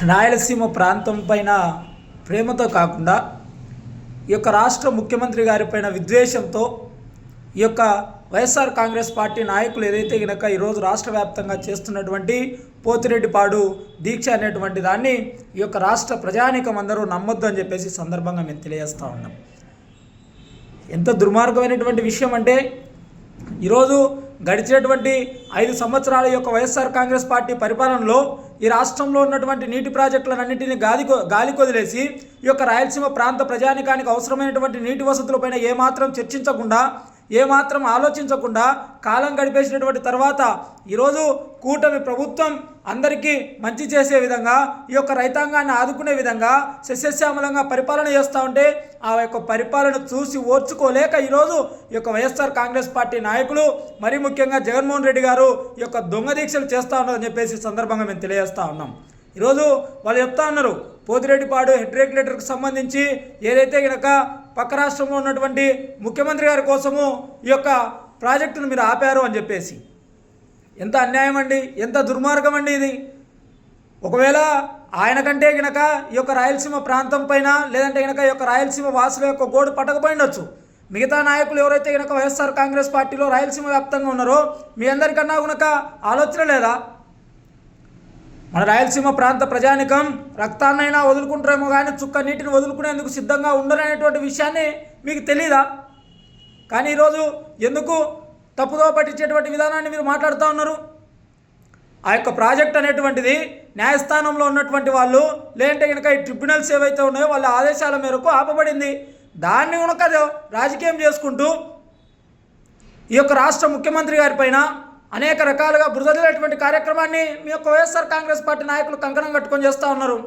రాయలసీమ ప్రాంతం పైన ప్రేమతో కాకుండా ఈ యొక్క రాష్ట్ర ముఖ్యమంత్రి గారి పైన విద్వేషంతో ఈ యొక్క వైఎస్ఆర్ కాంగ్రెస్ పార్టీ నాయకులు ఏదైతే కనుక ఈరోజు రాష్ట్ర వ్యాప్తంగా చేస్తున్నటువంటి పోతిరెడ్డిపాడు దీక్ష అనేటువంటి దాన్ని ఈ యొక్క రాష్ట్ర ప్రజానీకం అందరూ నమ్మొద్దు అని చెప్పేసి సందర్భంగా మేము తెలియజేస్తూ ఉన్నాం. ఎంత దుర్మార్గమైనటువంటి విషయం అంటే ఈరోజు గడిచినటువంటి 5 సంవత్సరాల యొక్క వైఎస్ఆర్ కాంగ్రెస్ పార్టీ పరిపాలనలో ఈ రాష్ట్రంలో ఉన్నటువంటి నీటి ప్రాజెక్టులన్నింటినీ గాలి కొదిలేసి ఈ యొక్క రాయలసీమ ప్రాంత ప్రజానికానికి అవసరమైనటువంటి నీటి వసతులపైన ఏమాత్రం చర్చించకుండా ఏమాత్రం ఆలోచించకుండా కాలం గడిపేసినటువంటి తర్వాత ఈరోజు కూటమి ప్రభుత్వం అందరికీ మంచి చేసే విధంగా ఈ యొక్క రైతాంగాన్ని ఆదుకునే విధంగా సస్యశ్యామలంగా పరిపాలన చేస్తూ ఉంటే ఆ యొక్క పరిపాలన చూసి ఓర్చుకోలేక ఈరోజు ఈ యొక్క వైఎస్ఆర్ కాంగ్రెస్ పార్టీ నాయకులు మరీ ముఖ్యంగా జగన్మోహన్ రెడ్డి గారు ఈ యొక్క దొంగ దీక్షలు చేస్తూ ఉన్నారని చెప్పేసి సందర్భంగా మేము తెలియజేస్తూ ఉన్నాం. ఈరోజు వాళ్ళు చెప్తా ఉన్నారు పోతిరెడ్డిపాడు హెడ్ రెగ్యులేటర్కి సంబంధించి ఏదైతే కనుక పక్క రాష్ట్రంలో ఉన్నటువంటి ముఖ్యమంత్రి గారి కోసము ఈ యొక్క ప్రాజెక్టును మీరు ఆపారు అని చెప్పేసి ఎంత అన్యాయం అండి, ఎంత దుర్మార్గం అండి ఇది. ఒకవేళ ఆయన కంటే కనుక ఈ యొక్క రాయలసీమ ప్రాంతం పైన లేదంటే కనుక ఈ యొక్క రాయలసీమ వాసుల యొక్క గోడు పట్టకపోయిండొచ్చు. మిగతా నాయకులు ఎవరైతే కనుక వైఎస్ఆర్ కాంగ్రెస్ పార్టీలో రాయలసీమ వ్యాప్తంగా ఉన్నారో మీ అందరికన్నా కనుక ఆలోచన లేదా? మన రాయలసీమ ప్రాంత ప్రజానికం రక్తాన్నైనా వదులుకుంటారేమో కానీ చుక్క నీటిని వదులుకునేందుకు సిద్ధంగా ఉండరనేటువంటి విషయాన్ని మీకు తెలీదా? కానీ ఈరోజు ఎందుకు తప్పుదో పట్టించేటువంటి విధానాన్ని మీరు మాట్లాడుతూ ఉన్నారు? ఆ యొక్క ప్రాజెక్ట్ అనేటువంటిది న్యాయస్థానంలో ఉన్నటువంటి వాళ్ళు లేదంటే కనుక ఈ ట్రిబ్యునల్స్ ఏవైతే ఉన్నాయో వాళ్ళ ఆదేశాల మేరకు ఆపబడింది. దాన్ని కనుక రాజకీయం చేసుకుంటూ ఈ యొక్క రాష్ట్ర ముఖ్యమంత్రి గారి పైన అనేక రకాలుగా బురదలేటువంటి కార్యక్రమాన్ని మీ యొక్క వైఎస్ఆర్ కాంగ్రెస్ పార్టీ నాయకులు కంకణం కట్టుకొని చేస్తూ ఉన్నారు.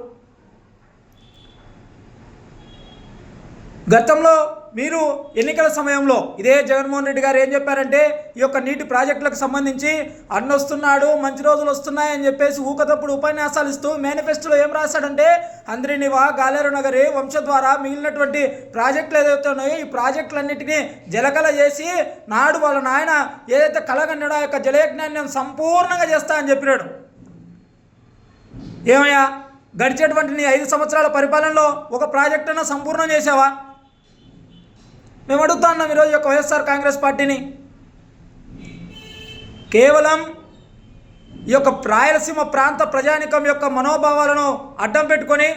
గతంలో మీరు ఎన్నికల సమయంలో ఇదే జగన్మోహన్ రెడ్డి గారు ఏం చెప్పారంటే ఈ యొక్క నీటి ప్రాజెక్టులకు సంబంధించి వస్తున్నాడు, మంచి రోజులు వస్తున్నాయని చెప్పేసి ఊకతప్పుడు ఉపన్యాసాలు ఇస్తూ మేనిఫెస్టోలో ఏం రాశాడంటే అంద్రినివా, గాలేరు నగరి, వంశద్వార మిగిలినటువంటి ప్రాజెక్టులు ఏదైతే ఉన్నాయో ఈ ప్రాజెక్టులన్నింటినీ జలకల చేసి నాడు వాళ్ళ నాయన ఏదైతే కలగన్నాడో ఆ యొక్క జలయజ్ఞాన్ని నేను సంపూర్ణంగా చేస్తా అని చెప్పినాడు. ఏమయ్యా గడిచేటువంటి నీ 5 సంవత్సరాల పరిపాలనలో ఒక ప్రాజెక్ట్ అన్నా సంపూర్ణం చేసావా? మేము అడుగుతా ఉన్నాం ఈరోజు యొక్క వైఎస్ఆర్ కాంగ్రెస్ పార్టీని. కేవలం ఈ యొక్క రాయలసీమ ప్రాంత ప్రజానికం యొక్క మనోభావాలను అడ్డం పెట్టుకొని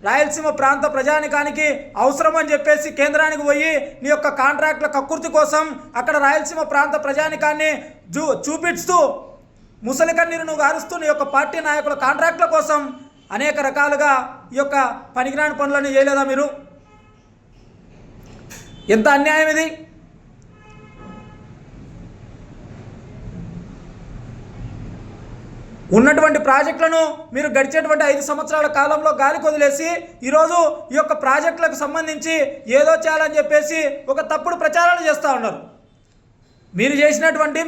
రాయలసీమ ప్రాంత ప్రజానికానికి అవసరం అని చెప్పేసి కేంద్రానికి పోయి నీ యొక్క కాంట్రాక్టుల కక్కుర్తి కోసం అక్కడ రాయలసీమ ప్రాంత ప్రజానికాన్ని చూపిస్తూ ముసలి కన్నీరు నువ్వు గారుస్తూ నీ యొక్క పార్టీ నాయకుల కాంట్రాక్టుల కోసం అనేక రకాలుగా ఈ యొక్క పనికిరాని పనులను చేయలేదా మీరు? ఎంత అన్యాయం ఇది. ఉన్నటువంటి ప్రాజెక్టులను మీరు గడిచేటువంటి 5 సంవత్సరాల కాలంలో గాలికి వదిలేసి ఈరోజు ఈ యొక్క ప్రాజెక్టులకు సంబంధించి ఏదో చేయాలని చెప్పేసి ఒక తప్పుడు ప్రచారాలు చేస్తూ ఉన్నారు.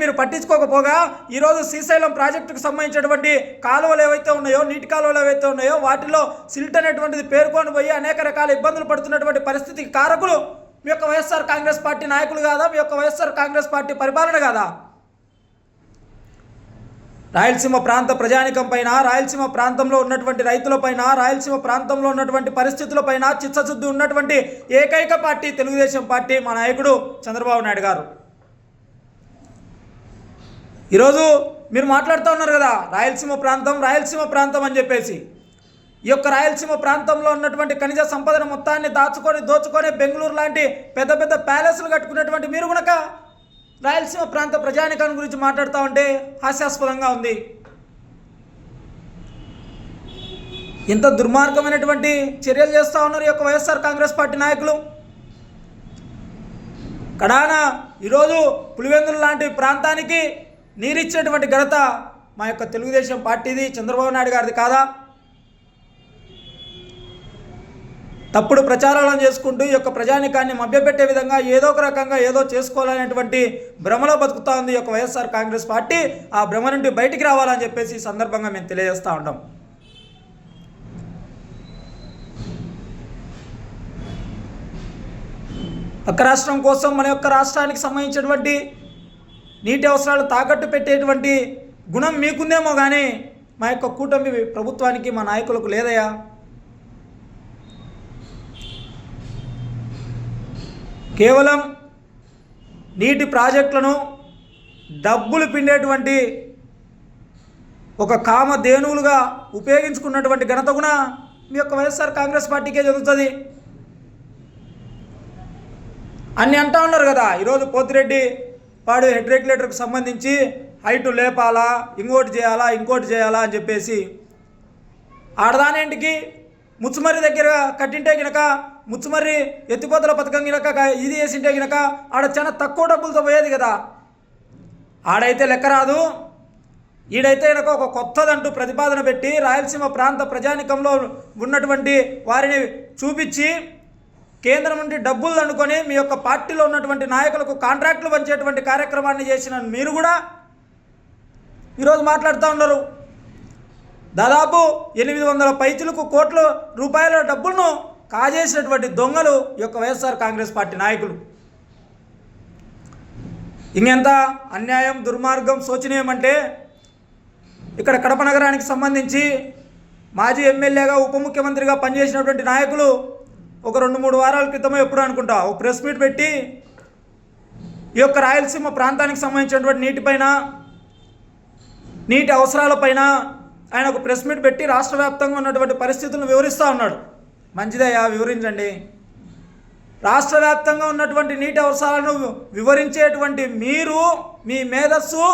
మీరు పట్టించుకోకపోగా ఈరోజు శ్రీశైలం ప్రాజెక్టుకు సంబంధించినటువంటి కాలువలు ఏవైతే ఉన్నాయో నీటి కాలువలు ఏవైతే ఉన్నాయో వాటిలో సిల్ట్ అనేటువంటిది పేర్కొని పోయి అనేక రకాల ఇబ్బందులు పడుతున్నటువంటి పరిస్థితికి కారకులు మీ యొక్క వైఎస్ఆర్ కాంగ్రెస్ పార్టీ నాయకులు కాదా? మీ యొక్క వైఎస్ఆర్ కాంగ్రెస్ పార్టీ పరిపాలన కాదా? రాయలసీమ ప్రాంత ప్రజానికం పైన, రాయలసీమ ప్రాంతంలో ఉన్నటువంటి రైతులపైన, రాయలసీమ ప్రాంతంలో ఉన్నటువంటి పరిస్థితులపైన చిత్తశుద్ధి ఉన్నటువంటి ఏకైక పార్టీ తెలుగుదేశం పార్టీ, మా నాయకుడు చంద్రబాబు నాయుడు గారు. ఈరోజు మీరు మాట్లాడుతూ ఉన్నారు కదా రాయలసీమ ప్రాంతం అని చెప్పేసి. ఈ యొక్క రాయలసీమ ప్రాంతంలో ఉన్నటువంటి ఖనిజ సంపదను మొత్తాన్ని దోచుకొని బెంగళూరు లాంటి పెద్ద పెద్ద ప్యాలెస్లు కట్టుకున్నటువంటి మీరు కనుక రాయలసీమ ప్రాంత ప్రజానికాన్ని గురించి మాట్లాడుతూ ఉంటే హాస్యాస్పదంగా ఉంది. ఇంత దుర్మార్గమైనటువంటి చర్యలు చేస్తూ ఉన్నారు ఈ యొక్క వైఎస్ఆర్ కాంగ్రెస్ పార్టీ నాయకులు. కడాన ఈరోజు పులివెందులు లాంటి ప్రాంతానికి నీరిచ్చేటువంటి ఘనత మా యొక్క తెలుగుదేశం పార్టీది, చంద్రబాబు నాయుడు గారిది కాదా? తప్పుడు ప్రచారాలను చేసుకుంటూ ఈ యొక్క ప్రజానికాన్ని మభ్యపెట్టే విధంగా ఏదో ఒక రకంగా ఏదో చేసుకోవాలనేటువంటి భ్రమలో బతుకుతూ ఉంది ఈ యొక్క వైఎస్ఆర్ కాంగ్రెస్ పార్టీ. ఆ భ్రమ నుండి బయటికి రావాలని చెప్పేసి ఈ సందర్భంగా మేము తెలియజేస్తూ ఉంటాం. పక్క రాష్ట్రం కోసం మన యొక్క రాష్ట్రానికి సంబంధించినటువంటి నీటి అవసరాలు తాకట్టు పెట్టేటువంటి గుణం మీకుందేమో కానీ మా యొక్క కూటమి ప్రభుత్వానికి మా నాయకులకు లేదయా? కేవలం నీటి ప్రాజెక్టులను డబ్బులు పిండేటువంటి ఒక కామధేనువులుగా ఉపయోగించుకున్నటువంటి ఘనత కూడా మీ యొక్క వైఎస్ఆర్ కాంగ్రెస్ పార్టీకే జరుగుతుంది. అన్నీ అంటూ ఉన్నారు కదా. ఈరోజు పోతిరెడ్డి పాడు హెడ్ రెగ్యులేటర్కి సంబంధించి హైటు లేపాలా, ఇంకోటి చేయాలా అని చెప్పేసి ఆడదానేంటికి ముచ్చుమర్రి దగ్గర కట్టింటే గినక, ముచ్చుమర్రి ఎత్తిపోతల పథకం గినక ఇది వేసింటే గినక ఆడ చాలా తక్కువ డబ్బులతో పోయేది కదా. ఆడైతే లెక్క రాదు. ఈడైతే కనుక ఒక కొత్తదంటూ ప్రతిపాదన పెట్టి రాయలసీమ ప్రాంత ప్రజానికంలో ఉన్నటువంటి వారిని చూపించి కేంద్రం నుండి డబ్బులు అనుకొని మీ యొక్క పార్టీలో ఉన్నటువంటి నాయకులకు కాంట్రాక్టులు పంచేటువంటి కార్యక్రమాన్ని చేసిన మీరు కూడా ఈరోజు మాట్లాడుతూ ఉన్నారు. దాదాపు 800 పైచులకు కోట్ల రూపాయల డబ్బులను కాజేసినటువంటి దొంగలు ఈ యొక్క వైఎస్ఆర్ కాంగ్రెస్ పార్టీ నాయకులు. ఇంకెంత అన్యాయం, దుర్మార్గం, శోచనీయం అంటే ఇక్కడ కడప నగరానికి సంబంధించి మాజీ ఎమ్మెల్యేగా ఉప ముఖ్యమంత్రిగా పనిచేసినటువంటి నాయకులు ఒక 2-3 వారాల క్రితమే ఎప్పుడు అనుకుంటా ఒక ప్రెస్ మీట్ పెట్టి ఈ యొక్క రాయలసీమ ప్రాంతానికి సంబంధించినటువంటి నీటి అవసరాలపైన ఆయన ఒక ప్రెస్ మీట్ పెట్టి రాష్ట్ర వ్యాప్తంగా ఉన్నటువంటి పరిస్థితులను వివరిస్తూ ఉన్నాడు. మంచిదయ్యా, వివరించండి. రాష్ట్ర వ్యాప్తంగా ఉన్నటువంటి నీటి అవసరాలను వివరించేటువంటి మీరు మీ మేధస్సు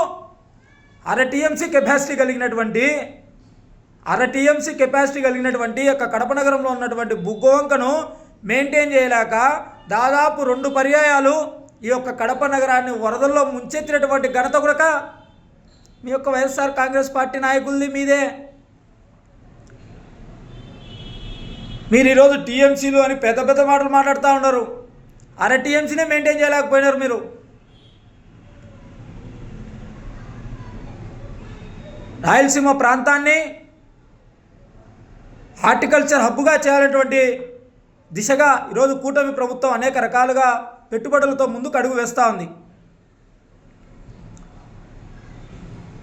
అర టీఎంసీ కెపాసిటీ కలిగినటువంటి యొక్క కడప నగరంలో ఉన్నటువంటి బుగ్గవంకను మెయింటైన్ చేయలేక దాదాపు 2 పర్యాయాలు ఈ యొక్క కడప నగరాన్ని వరదల్లో ముంచెత్తినటువంటి ఘనత కూడా మీ యొక్క వైఎస్ఆర్ కాంగ్రెస్ పార్టీ నాయకులది, మీదే. మీరు ఈరోజు టీఎంసీలు అని పెద్ద పెద్ద మాటలు మాట్లాడుతూ ఉన్నారు. అర టీఎంసీనే మెయింటైన్ చేయలేకపోయినారు మీరు. రాయలసీమ ప్రాంతాన్ని హార్టికల్చర్ హబ్గా చేయాలనేటువంటి దిశగా ఈరోజు కూటమి ప్రభుత్వం అనేక రకాలుగా పెట్టుబడులతో ముందుకు అడుగు వేస్తూ ఉంది.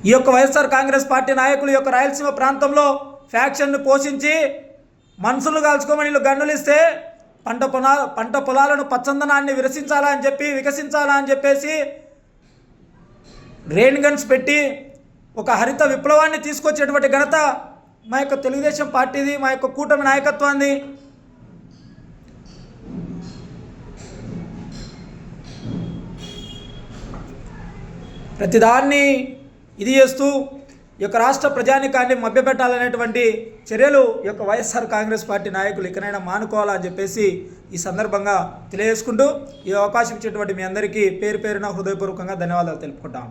ఈ యొక్క వైఎస్ఆర్ కాంగ్రెస్ పార్టీ నాయకులు ఈ యొక్క రాయలసీమ ప్రాంతంలో ఫ్యాక్షన్ను పోషించి మనుషులు కాల్చుకోమని వీళ్ళు గన్నులు ఇస్తే పంట పొలాలను పచ్చందనాన్ని వికసించాలా అని చెప్పేసి రెయిన్ గన్స్ పెట్టి ఒక హరిత విప్లవాన్ని తీసుకొచ్చేటువంటి ఘనత మా యొక్క తెలుగుదేశం పార్టీది, మా యొక్క కూటమి నాయకత్వాన్ని. ప్రతిదాన్ని ఇది చేస్తూ ఈ యొక్క రాష్ట్ర ప్రజానికాన్ని మభ్యపెట్టాలనేటువంటి చర్యలు ఈ యొక్క వైఎస్ఆర్ కాంగ్రెస్ పార్టీ నాయకులు ఇకనైనా మానుకోవాలని చెప్పేసి ఈ సందర్భంగా తెలియజేసుకుంటూ ఈ అవకాశం ఇచ్చేటువంటి మీ అందరికీ పేరున హృదయపూర్వకంగా ధన్యవాదాలు తెలుపుకుంటాం.